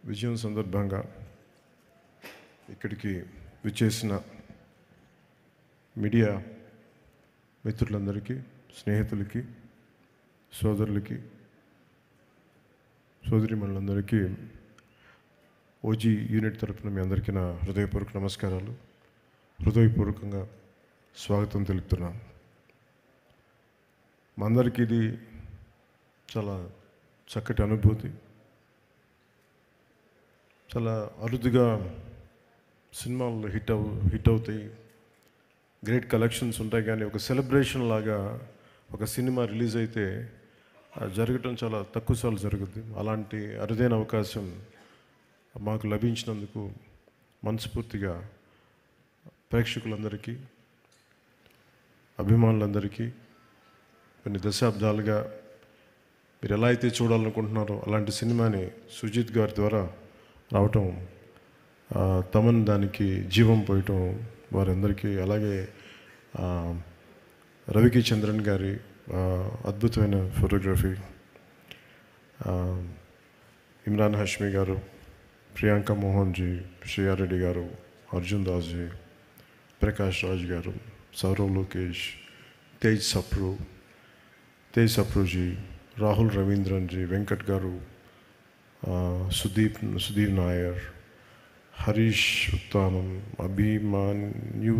విజయం సందర్భంగా ఇక్కడికి విచ్చేసిన మీడియా మిత్రులందరికీ, స్నేహితులకి, సోదరులకి, సోదరీమణులందరికీ ఓజీ యూనిట్ తరపున మీ అందరికీ నా హృదయపూర్వక నమస్కారాలు. హృదయపూర్వకంగా స్వాగతం తెలుపుతున్నాను. మా అందరికీ ఇది చాలా చక్కటి అనుభూతి. చాలా అరుదుగా సినిమాలు హిట్ అవుతాయి, గ్రేట్ కలెక్షన్స్ ఉంటాయి, కానీ ఒక సెలబ్రేషన్ లాగా ఒక సినిమా రిలీజ్ అయితే జరగటం చాలా తక్కువ సార్లు జరుగుద్ది. అలాంటి అరుదైన అవకాశం మాకు లభించినందుకు మనస్ఫూర్తిగా ప్రేక్షకులందరికీ, అభిమానులందరికీ, కొన్ని దశాబ్దాలుగా మీరు ఎలా అయితే చూడాలనుకుంటున్నారో అలాంటి సినిమాని సుజిత్ గారి ద్వారా రావటం, తమన్ దానికి జీవం పోయటం వారందరికీ, అలాగే రవికి చంద్రన్ గారి అద్భుతమైన ఫోటోగ్రఫీ, ఇమ్రాన్ హష్మి గారు, ప్రియాంక మోహన్ జీ, శ్రీయారెడ్డి గారు, అర్జున్ దాస్ జీ, ప్రకాష్ రాజ్ గారు, సౌరవ్ లోకేష్, తేజ్ సప్రూజీ, రాహుల్ రవీంద్రన్ జీ, వెంకట్ గారు, సుధీర్ నాయర్, హరీష్ ఉత్తానం, అభిమన్యు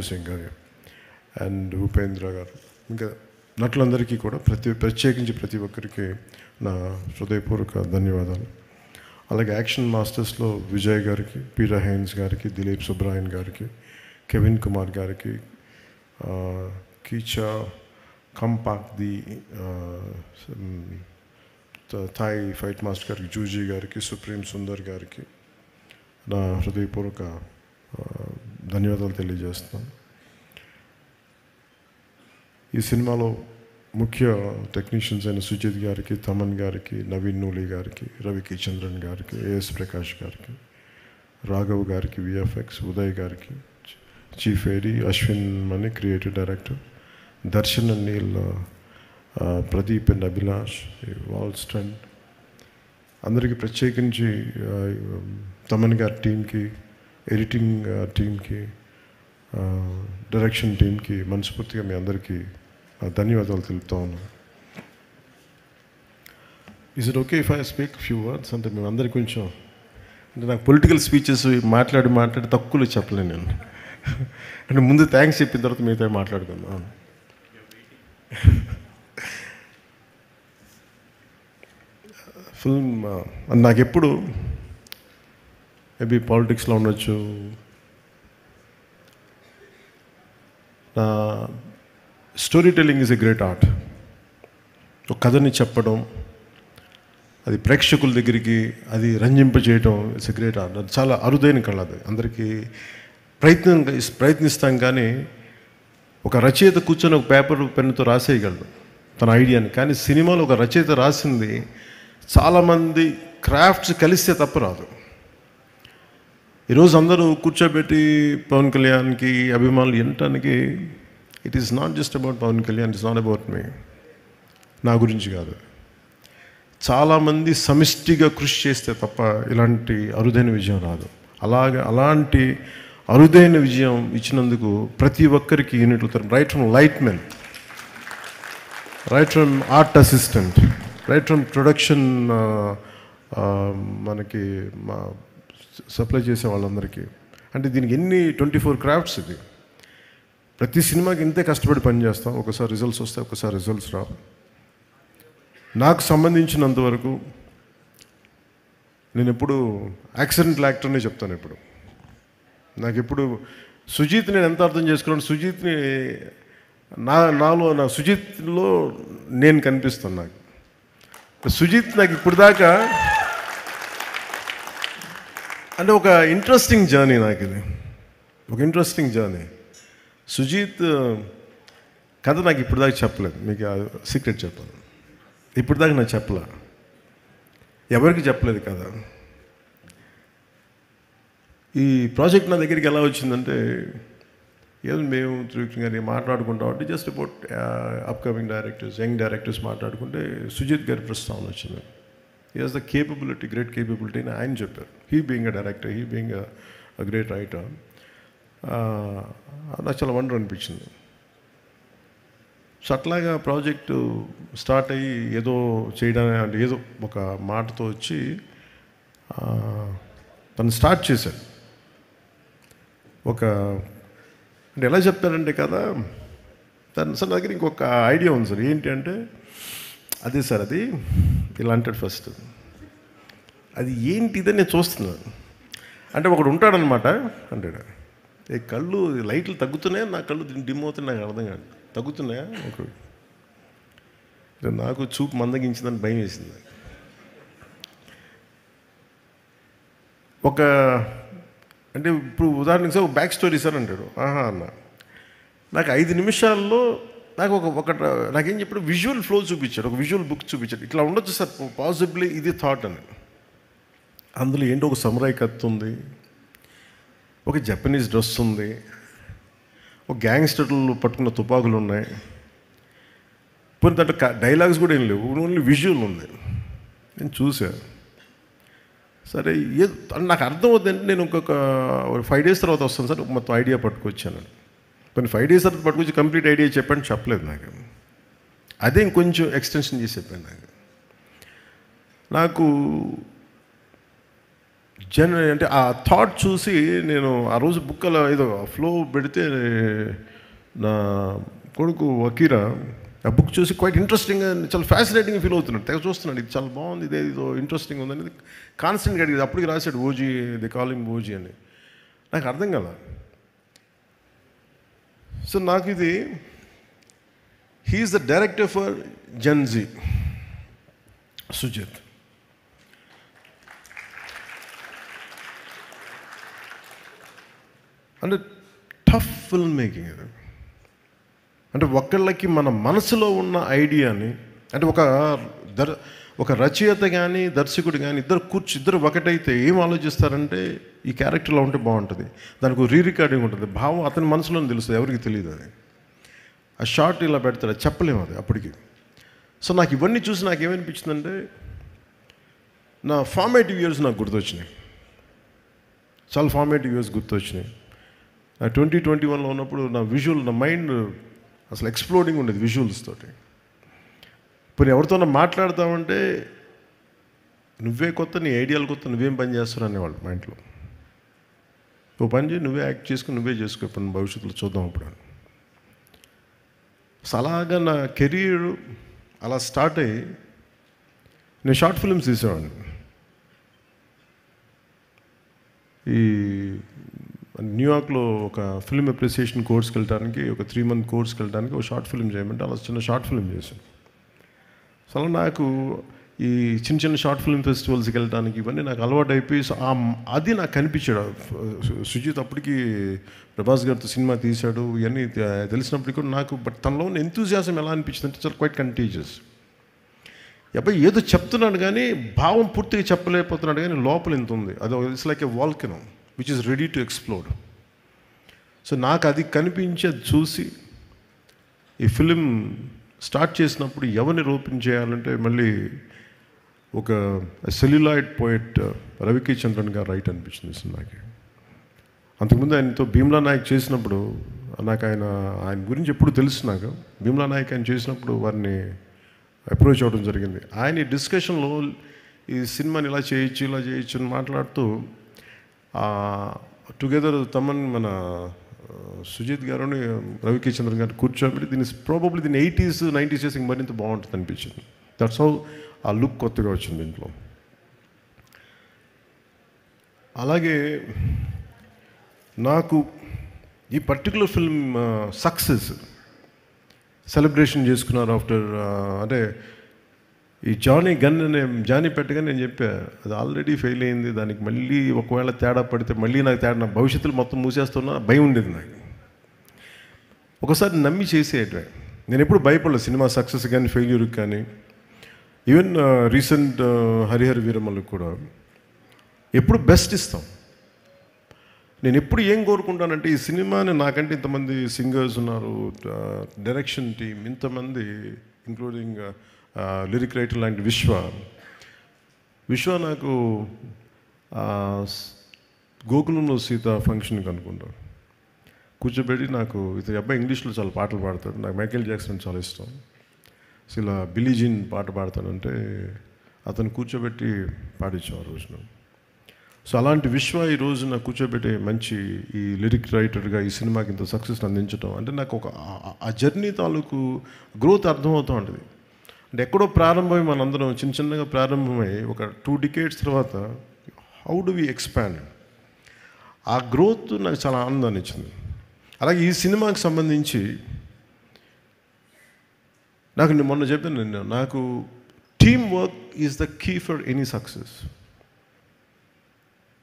సింగ్ గారు అండ్ ఉపేంద్ర గారు, ఇంకా నటులందరికీ కూడా ప్రత్యేకించి ప్రతి ఒక్కరికి నా హృదయపూర్వక ధన్యవాదాలు. అలాగే యాక్షన్ మాస్టర్స్లో విజయ్ గారికి, పీటర్ హైన్స్ గారికి, దిలీప్ సుబ్రాయన్ గారికి, కెవిన్ కుమార్ గారికి, కీచా కంపాక్ ది థాయ్ ఫైట్ మాస్టర్ గారికి, జూజీ గారికి, సుప్రీం సుందర్ గారికి నా హృదయపూర్వక ధన్యవాదాలు తెలియజేస్తున్నాను. ఈ సినిమాలో ముఖ్య టెక్నీషియన్స్ అయిన సుజిత్ గారికి, తమన్ గారికి, నవీన్ నూలి గారికి, రవికి చంద్రన్ గారికి, ఏఎస్ ప్రకాష్ గారికి, రాఘవ్ గారికి, విఎఫ్ఎక్స్, ఉదయ్ గారికి, chief AD, Ashwin Mani creative director, Darshan and Neel, Pradeep and Abhilash, వాల్ స్ట్రెంట్, అందరికీ ప్రత్యేకించి తమన్ గారి టీంకి, ఎడిటింగ్ టీంకి, డైరెక్షన్ టీంకి మనస్ఫూర్తిగా మీ అందరికీ ధన్యవాదాలు తెలుపుతా ఉన్నాను. Is it okay if I speak few words? అంటే మేము అందరికీ కొంచెం, అంటే నాకు పొలిటికల్ స్పీచెస్ మాట్లాడి తక్కువలో చెప్పలేను నేను. అంటే ముందు థ్యాంక్స్ చెప్పిన తర్వాత మిగతా మాట్లాడుకుందాం. ఫిల్మ్ నాకెప్పుడు మేబీ పాలిటిక్స్లో ఉండొచ్చు, నా story telling is a great art. ఒక కథని చెప్పడం, అది ప్రేక్షకుల దగ్గరికి అది రంజింపజేయడం, ఇట్స్ ఎ గ్రేట్ ఆర్ట్. అది చాలా అరుదైన కళ. అది అందరికీ ప్రయత్నిస్తాం, కానీ ఒక రచయిత కూర్చొని ఒక పేపర్ పెన్నుతో రాసేయగలడు తన ఐడియాని. కానీ సినిమాలో ఒక రచయిత రాసింది చాలామంది క్రాఫ్ట్స్ కలిస్తే తప్ప రాదు. ఈరోజు అందరూ కూర్చోబెట్టి పవన్ కళ్యాణ్కి అభిమానులు వినటానికి, it is not just about Pavan Kalyan, it's not about me, నా గురించి కాదు. చాలామంది సమిష్టిగా కృషి చేస్తే తప్ప ఇలాంటి అరుదైన విజయం రాదు. అలాంటి అరుదైన విజయం ఇచ్చినందుకు ప్రతి ఒక్కరికి యూనిట్లు తరపు, right from light men, right from art assistant, right from production, మనకి మా సప్లై చేసే వాళ్ళందరికీ, అంటే దీనికి ఎన్ని 24 క్రాఫ్ట్స్. ఇది ప్రతి సినిమాకి ఇంతే కష్టపడి పనిచేస్తాం. ఒకసారి రిజల్ట్స్ వస్తాయి, ఒకసారి రిజల్ట్స్ రావు. నాకు సంబంధించినంతవరకు నేను ఎప్పుడు యాక్సిడెంటల్ యాక్టర్నే చెప్తాను. ఇప్పుడు నాకు ఎప్పుడు సుజిత్ నేను ఎంత అర్థం చేసుకున్నాను, సుజిత్ని నా సుజిత్లో నేను కనిపిస్తాను. నాకు సుజిత్ నాకు ఇప్పుడు దాకా అంటే ఒక ఇంట్రెస్టింగ్ జర్నీ. నాకు ఇది ఒక ఇంట్రెస్టింగ్ జర్నీ. సుజిత్ కథ నాకు ఇప్పుడు దాకా చెప్పలేదు. మీకు సీక్రెట్ చెప్పాను, ఇప్పుడు దాకా నాకు చెప్పలే, ఎవరికి చెప్పలేదు కదా. ఈ ప్రాజెక్ట్ నా దగ్గరికి ఎలా వచ్చిందంటే, ఏదో మేము త్రివిక్రమ్ గారిని మాట్లాడుకుంటాం అంటే just about upcoming directors, young directors మాట్లాడుకుంటే సుజిత్ గారి ప్రస్తావన వచ్చింది. He has the capability, great capability అని ఆయన చెప్పారు. He being a director, he being a great writer. నాకు చాలా వండర్ అనిపించింది. సో అట్లాగా ప్రాజెక్టు స్టార్ట్ అయ్యి ఏదో చేయడానికి అంటే ఏదో ఒక మాటతో వచ్చి తను స్టార్ట్ చేశాడు. అంటే ఎలా చెప్తారంటే కదా, తను సార్ నా దగ్గర ఇంకొక ఐడియా ఉంది సార్. ఏంటి అంటే, అదే సార్ అది ఇలా అంటాడు ఫస్ట్. అది ఏంటిదని నేను చూస్తున్నాను అంటే ఒకడు ఉంటాడనమాట అంటాడు, ఏ కళ్ళు లైట్లు తగ్గుతున్నాయా, నా కళ్ళు డిమ్ అవుతున్నాయి, నాకు అర్థం కాదు, తగ్గుతున్నాయా ఒకడు. నాకు చూపు మందగించిందని భయం వేసింది. అంటే ఇప్పుడు ఉదాహరణకి సార్ బ్యాక్ స్టోరీ సార్ అంటాడు. ఆహా అన్న, నాకు 5 నిమిషాల్లో నాకు నాకేం చెప్పాడు, విజువల్ ఫ్లో చూపించాడు, ఒక విజువల్ బుక్ చూపించాడు. ఇట్లా ఉండొచ్చు సార్ పాసిబ్లీ, ఇది థాట్ అని. అందులో ఏంటో ఒక సమురాయ్ కత్తి ఉంది, ఒక జపనీస్ డ్రెస్ ఉంది, ఒక గ్యాంగ్స్టర్లు పట్టుకున్న తుపాకులు ఉన్నాయి, పోనీ దాంట్లో డైలాగ్స్ కూడా ఏం లేవు, ఓన్లీ విజువల్ ఉంది. నేను చూశాను. సరే నాకు అర్థం అవుతుందంటే నేను ఇంకొక 5 days తర్వాత వస్తాను సార్ మొత్తం ఐడియా పట్టుకొచ్చాను. కొన్ని 5 days తర్వాత పట్టుకొచ్చి కంప్లీట్ ఐడియా చెప్పాను, చెప్పలేదు నాకు. అదే ఇంకొంచెం ఎక్స్టెన్షన్ చేసి చెప్పాను. నాకు అంటే ఆ థాట్ చూసి నేను ఆ రోజు బుక్ అలా ఏదో ఫ్లో పెడితే నా కొడుకు వకీరా ఆ బుక్ చూసి క్వైట్ ఇంట్రెస్టింగ్, చాలా ఫ్యాసినేటింగ్ ఫీల్ అవుతున్నాడు. తెగ చూస్తున్నాడు, ఇది చాలా బాగుంది, ఇదేదో ఇంట్రెస్టింగ్ ఉందనేది కాన్స్టెంట్గా అడిగేది. అప్పటికి రాశాడు ఓజీ, ది కాలింగ్ ఓజీ అని. నాకు అర్థం కదా. సో నాకు ఇది, he is the director for Gen Z, Sujeeth. అంటే టఫ్ ఫిల్మ్ మేకింగ్ ఇది. అంటే ఒకళ్ళకి మన మనసులో ఉన్న ఐడియాని, అంటే ఒక రచయిత కానీ దర్శకుడు కానీ ఇద్దరు ఒకటైతే ఏం ఆలోచిస్తారంటే, ఈ క్యారెక్టర్లో ఉంటే బాగుంటుంది, దానికి రీ రికార్డింగ్ ఉంటుంది, భావం అతని మనసులోనే తెలుస్తుంది, ఎవరికి తెలియదు. అది ఆ షార్ట్ ఇలా పెడతాడు, చెప్పలేము అది అప్పటికి. సో నాకు ఇవన్నీ చూసి నాకు ఏమనిపించిందంటే, నా ఫార్మేటివ్ ఇయర్స్ నాకు గుర్తొచ్చినాయి, చాలా ఫార్మేటివ్ ఇయర్స్ గుర్తొచ్చినాయి. నా 2021లో ఉన్నప్పుడు నా మైండ్ అసలు ఎక్స్ప్లోడింగ్ ఉండేది విజువల్స్ తోటి. ఇప్పుడు ఎవరితోనో మాట్లాడతామంటే, నువ్వే కొత్త, నీ ఐడియాలు కొత్త, నువ్వేం పని చేస్తావు అనేవాళ్ళు మా ఇంట్లో. ఓ పని చేయి, నువ్వే యాక్ట్ చేసుకుని నువ్వే చేసుకో, ఇప్పుడు భవిష్యత్తులో చూద్దాం అప్పుడు అని. సో అలాగా నా కెరీర్ అలా స్టార్ట్ అయ్యి నేను షార్ట్ ఫిల్మ్స్ తీసేవాడిని. ఈ న్యూయార్క్లో ఒక ఫిల్మ్ అప్రిసియేషన్ కోర్స్కి వెళ్ళడానికి, ఒక 3 month కోర్స్కి వెళ్ళడానికి ఒక షార్ట్ ఫిల్మ్ చేయమంటే అలా చిన్న షార్ట్ ఫిల్మ్ చేశాను. సో అలా నాకు ఈ చిన్న షార్ట్ ఫిల్మ్ ఫెస్టివల్స్కి వెళ్ళడానికి ఇవన్నీ నాకు అలవాటు అయిపోయి, సో అది నాకు కనిపించాడు. సుజిత్ అప్పటికి ప్రభాస్ గారితో సినిమా తీశాడు, ఇవన్నీ తెలిసినప్పటికీ కూడా నాకు తనలో ఉన్న ఎంతూజియాజం ఎలా అనిపించింది అంటే, చాలా క్వైట్ కంటేజియస్. అబ్బాయి ఏదో చెప్తున్నాడు కానీ భావం పూర్తిగా చెప్పలేకపోతున్నాడు, కానీ లోపల ఎంత ఉంది, అది it's like a volcano which is ready to explode. So నాకు అది కనిపించేది చూసి ఈ ఫిలిం స్టార్ట్ చేసినప్పుడు ఎవరిని రూపించేయాలంటే, మళ్ళీ ఒక సెల్యులాయిడ్ పోయెట్ రవికి చంద్రన్ గారు రైట్ అనిపించింది సినిమాకి. అంతకుముందు ఆయనతో భీమ్లా నాయక్ చేసినప్పుడు నాకు ఆయన గురించి ఎప్పుడు తెలుసు. నాకు భీమ్లా నాయక్ ఆయన చేసినప్పుడు వారిని అప్రోచ్ అవ్వడం జరిగింది. ఆయన ఈ డిస్కషన్లో ఈ సినిమాని ఇలా చేయొచ్చు అని మాట్లాడుతూ, టుగెదర్ తమన్ మన సుజిత్ గారుని రవికి చంద్రన్ గారు కూర్చోబెట్టి దీన్ని 80s 90s చేసి మరింత బాగుంటుంది అనిపించింది. దట్స్ హౌ ఆ లుక్ కొత్తగా వచ్చింది దీంట్లో. అలాగే నాకు ఈ పర్టికులర్ ఫిల్మ్ సక్సెస్ సెలబ్రేషన్ చేసుకున్నారు ఆఫ్టర్, అంటే ఈ జానీ పెట్టగా నేను చెప్పా, అది ఆల్రెడీ ఫెయిల్ అయింది, దానికి మళ్ళీ ఒకవేళ తేడా పడితే మళ్ళీ నా భవిష్యత్తులో మొత్తం మూసేస్తున్నా భయం ఉండేది నాకు. ఒకసారి నమ్మి చేసేయటమే. నేను ఎప్పుడు భయపడలేదు సినిమా సక్సెస్ కానీ ఫెయిల్యూర్కి కానీ. ఈవెన్ రీసెంట్ హరిహర వీరమల్లు కూడా ఎప్పుడు బెస్ట్ ఇస్తాం. నేను ఎప్పుడు ఏం కోరుకుంటానంటే, ఈ సినిమాని నాకంటే ఇంతమంది సింగర్స్ ఉన్నారు, డైరెక్షన్ టీం, ఇంతమంది ఇంక్లూడింగ్ లిరిక్ రైటర్ లాంటి విశ్వ, విశ్వ నాకు గోకులంలో సీత ఫంక్షన్కి అనుకుంటాను కూర్చోబెట్టి నాకు ఇతని అబ్బాయి ఇంగ్లీష్లో చాలా పాటలు పాడతాడు, నాకు మైకేల్ జాక్సన్ చాలా ఇష్టం. సో ఇలా బిల్లీ జీన్ పాట పాడతానంటే అతను కూర్చోబెట్టి పాడించాం ఆ రోజున. సో అలాంటి విశ్వ ఈ రోజున కూర్చోబెట్టి మంచి ఈ లిరిక్ రైటర్గా ఈ సినిమాకి ఇంత సక్సెస్ని అందించడం అంటే నాకు ఒక ఆ జర్నీ తాలూకు గ్రోత్ అర్థమవుతూ ఉంటుంది. అంటే ఎక్కడో ప్రారంభమై మనందరం చిన్న చిన్నగా ప్రారంభమై ఒక 2 decades తర్వాత హౌ డు వి ఎక్స్పాండ్, ఆ గ్రోత్ నాకు చాలా ఆనందాన్ని ఇచ్చింది. అలాగే ఈ సినిమాకి సంబంధించి నాకు మొన్న చెప్పాను, నాకు team work is the key for any success.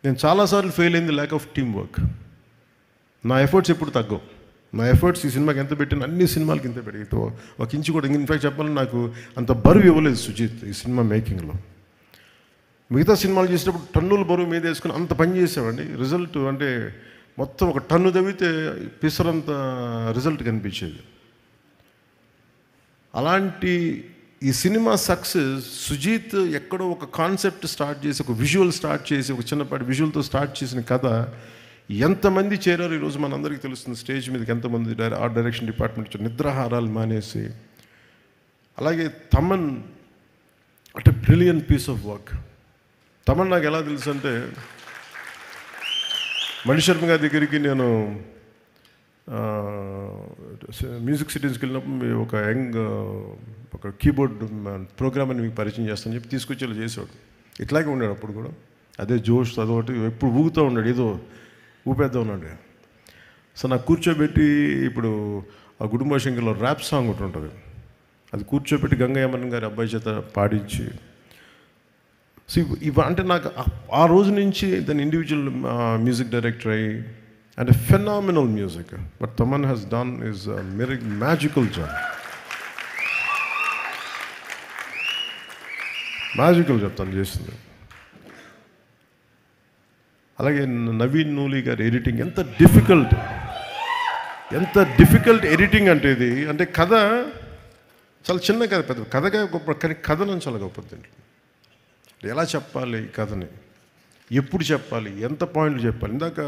నేను చాలాసార్లు ఫెయిల్ అయింది ల్యాక్ ఆఫ్ టీమ్ వర్క్. నా ఎఫర్ట్స్ ఎప్పుడు తగ్గవు. నా ఎఫర్ట్స్ ఈ సినిమాకి ఎంత పెట్టిన అన్ని సినిమాలకి ఇంత పెట్టి ఒక ఇంచు కూడా ఇన్ఫాక్ట్ చెప్పాలని నాకు అంత బరువు ఇవ్వలేదు సుజిత్ ఈ సినిమా మేకింగ్లో. మిగతా సినిమాలు చేసేటప్పుడు టన్నుల బరువు మీద వేసుకుని అంత పని చేసామండి. రిజల్ట్ అంటే మొత్తం ఒక టన్ను తవ్వితే పిసరంత రిజల్ట్ కనిపించేది. అలాంటి ఈ సినిమా సక్సెస్ సుజీత్ ఎక్కడో ఒక కాన్సెప్ట్ స్టార్ట్ చేసి ఒక విజువల్ స్టార్ట్ చేసి ఒక చిన్నపాటి విజువల్తో స్టార్ట్ చేసిన కథ ఎంతమంది చేరారు ఈరోజు మనందరికీ తెలుస్తుంది. స్టేజ్ మీదకి ఎంతమంది ఆర్ట్ డైరెక్షన్ డిపార్ట్మెంట్ నిద్రాహారాలు మానేసి. అలాగే తమన్ అంటే brilliant piece of work. Thaman నాకు ఎలా తెలుసు అంటే మణిశర్మ గారి దగ్గరికి నేను మ్యూజిక్ సిటీస్కి వెళ్ళినప్పుడు ఒక ఒక కీబోర్డ్ ప్రోగ్రామ్ అని మీకు పరిచయం చేస్తాను చెప్పి తీసుకొచ్చేలా చేసేవాడు. ఇట్లాగే ఉన్నాడు అప్పుడు కూడా, అదే జోష్ అదొకటి ఎప్పుడు ఊగుతూ ఉన్నాడు, ఏదో ఊపేద్దాం ఉన్నాడు. సో నాకు కూర్చోబెట్టి ఇప్పుడు ఆ కుటుంబ శంకర్లో ర్యాప్ సాంగ్ ఒకటి ఉంటుంది, అది కూర్చోబెట్టి గంగయ్యమన్ గారి అబ్బాయి చేత పాడించి. సో అంటే నాకు ఆ రోజు నుంచి దాని ఇండివిజువల్ మ్యూజిక్ డైరెక్టర్ అయ్యి and a phenomenal music. What Taman has done is a magical job. Magical job తను చేసింది. అలాగే నవీన్ నూలి గారి ఎడిటింగ్ ఎంత డిఫికల్ట్ ఎడిటింగ్ అంటే ఇది. అంటే కథ చాలా చిన్న కథ, పెద్ద కథగా గొప్ప, కానీ కథనం చాలా గొప్పది. దీంట్లో ఎలా చెప్పాలి ఈ కథని, ఎప్పుడు చెప్పాలి, ఎంత పాయింట్లు చెప్పాలి. ఇందాక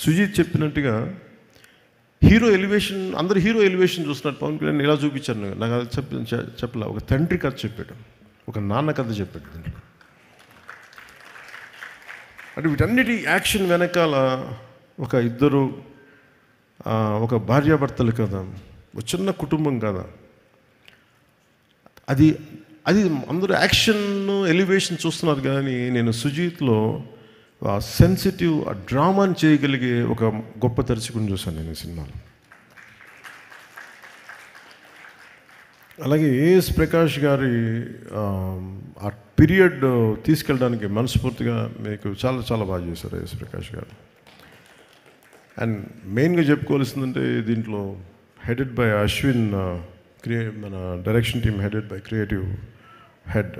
సుజీత్ చెప్పినట్టుగా హీరో ఎలివేషన్, అందరు హీరో ఎలివేషన్ చూస్తున్నారు. పవన్ కళ్యాణ్ ఇలా చూపించాను, నాకు అది చెప్పలే. ఒక తండ్రి కథ చెప్పాడు, ఒక నాన్న కథ చెప్పాడు దీంట్లో. అంటే వీటన్నిటి యాక్షన్ వెనకాల ఒక ఇద్దరు ఒక భార్యాభర్తలు కదా, ఒక చిన్న కుటుంబం కదా. అది అందరూ యాక్షన్ ఎలివేషన్ చూస్తున్నారు, కానీ నేను సుజీత్లో సెన్సిటివ్ డ్రామాని చేయగలిగే ఒక గొప్ప దర్శకుని చూశాను నేను ఈ సినిమాలో. అలాగే ఏఎస్ ప్రకాష్ గారి ఆ పీరియడ్ తీసుకెళ్ళడానికి మనస్ఫూర్తిగా మీకు చాలా చాలా బాగా చేశారు ఏఎస్ ప్రకాష్ గారు. అండ్ మెయిన్గా చెప్పుకోవాల్సిందంటే దీంట్లో హెడెడ్ బై అశ్విన్, మన direction team headed by creative head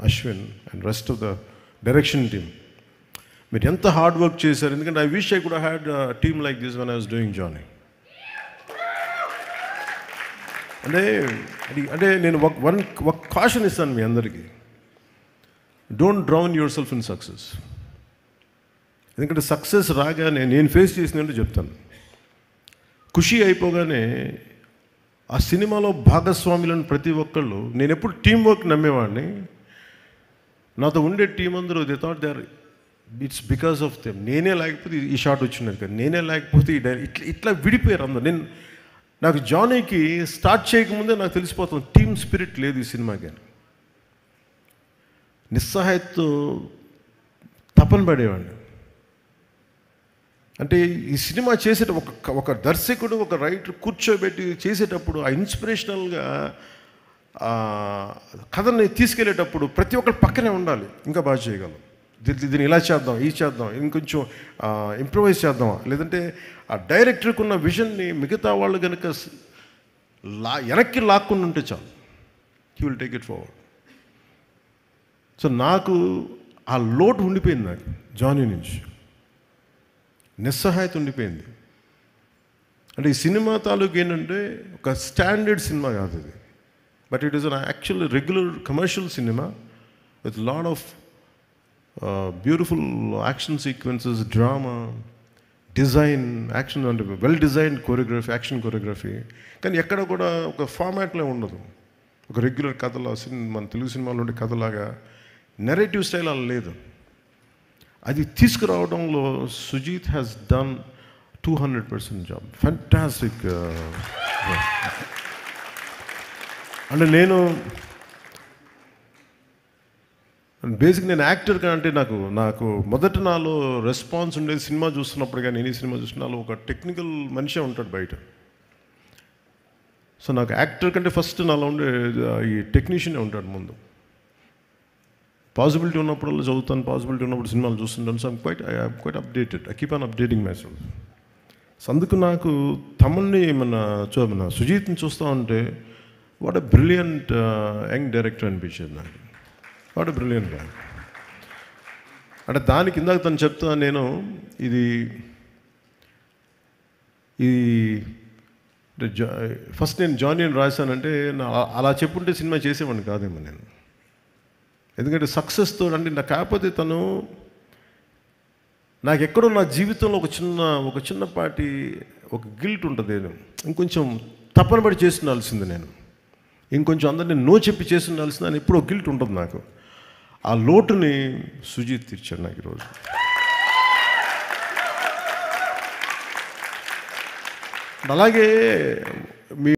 Ashwin and rest of the direction team. మీరు ఎంత హార్డ్ వర్క్ చేశారు. ఎందుకంటే I wish I could had team like this when I was doing Johnny. అంటే నేను ఒక కాషన్ ఇస్తాను మీ అందరికీ, don't drown yourself in success. ఎందుకంటే సక్సెస్ రాగానే నేను ఫేస్ చేసినట్టు చెప్తాను. ఖుషి అయిపోగానే ఆ సినిమాలో భాగస్వాములను ప్రతి ఒక్కళ్ళు, నేను ఎప్పుడు టీం వర్క్ నమ్మేవాడిని. నాతో ఉండే టీం అందరూ they thought they are, it's because of them. నేనే లేకపోతే ఈ షాట్ వచ్చినది కదా, నేనే లేకపోతే ఇట్లా విడిపోయారు అందరు. నాకు జానీకి స్టార్ట్ చేయకముందే నాకు తెలిసిపోతుంది టీమ్ స్పిరిట్ లేదు ఈ సినిమాకి అని. నిస్సహాయతతో తపన పడేవాడిని. అంటే ఈ సినిమా ఒక దర్శకుడు, ఒక రైటర్ కూర్చోబెట్టి చేసేటప్పుడు ఆ ఇన్స్పిరేషనల్గా కథని తీసుకెళ్ళేటప్పుడు ప్రతి ఒక్కరు పక్కనే ఉండాలి. ఇంకా బాగా చేయగలం, దీన్ని ఇలా చేద్దాం, ఈ చేద్దాం, ఇంకొంచెం ఇంప్రూవైజ్ చేద్దామా, లేదంటే ఆ డైరెక్టర్కి ఉన్న విజన్ని మిగతా వాళ్ళు కనుక వెనక్కి లాక్కుండా ఉంటే చాలు, he will take it forward. So నాకు ఆ లోటు ఉండిపోయింది, నాకు జానీ నుంచి నిస్సహాయత ఉండిపోయింది. అంటే ఈ సినిమా తాలూకు ఏంటంటే ఒక స్టాండర్డ్ సినిమా కాదు ఇది, but it is an actual regular commercial cinema with lot of beautiful action sequences, drama, design, action అంటే well designed choreography, action choreography. కానీ ఎక్కడ కూడా ఒక ఫార్మాట్లో ఉండదు. ఒక రెగ్యులర్ కథలో మన తెలుగు సినిమాలో ఉండే కథలాగా నెరేటివ్ స్టైల్ అలా లేదు. అది తీసుకురావడంలో Sujith has done 200% job. Fantastic. అంటే నేను బేసిక్ నేను యాక్టర్ అంటే నాకు మొదట నాలో రెస్పాన్స్ ఉండేది సినిమా చూస్తున్నప్పుడు. కానీ నేను ఈ సినిమా చూస్తున్నా ఒక టెక్నికల్ మనిషే ఉంటాడు బయట. సో నాకు యాక్టర్ కంటే ఫస్ట్ నాలో ఉండే ఈ టెక్నీషియనే ఉంటాడు ముందు. పాసిబిలిటీ ఉన్నప్పుడల్లా చదువుతాను, పాసిబిలిటీ ఉన్నప్పుడు సినిమాలు చూస్తుంటాను. So I'm quite updated. I keep on updating my self. So అందుకు నాకు తమన్ని మన సుజీత్ని చూస్తూ ఉంటే what a brilliant young director అనిపించేది నాకు. వాట్ ఎ బ్రిలియంట్ గా. అంటే దానికి ఇందాక తను చెప్తా, నేను ఇది ఫస్ట్ నేను జానీ అని రాశానంటే అలా చెప్పుంటే సినిమా చేసేవాడిని కాదేమో నేను. ఎందుకంటే సక్సెస్తో అంటే నాకు కాకపోతే తను నాకు ఎక్కడో నా జీవితంలో ఒక చిన్నపాటి ఒక గిల్ట్ ఉంటుంది. ఇంకొంచెం తప్పన పడి చేసి ఉండాల్సింది నేను, ఇంకొంచెం అందరినీ నో చెప్పి చేసి ఉండాల్సింది అని ఎప్పుడో గిల్ట్ ఉంటుంది నాకు. ఆ లోటుని సుజీత్ తీర్చాడు నాకు ఈరోజు. అలాగే మీ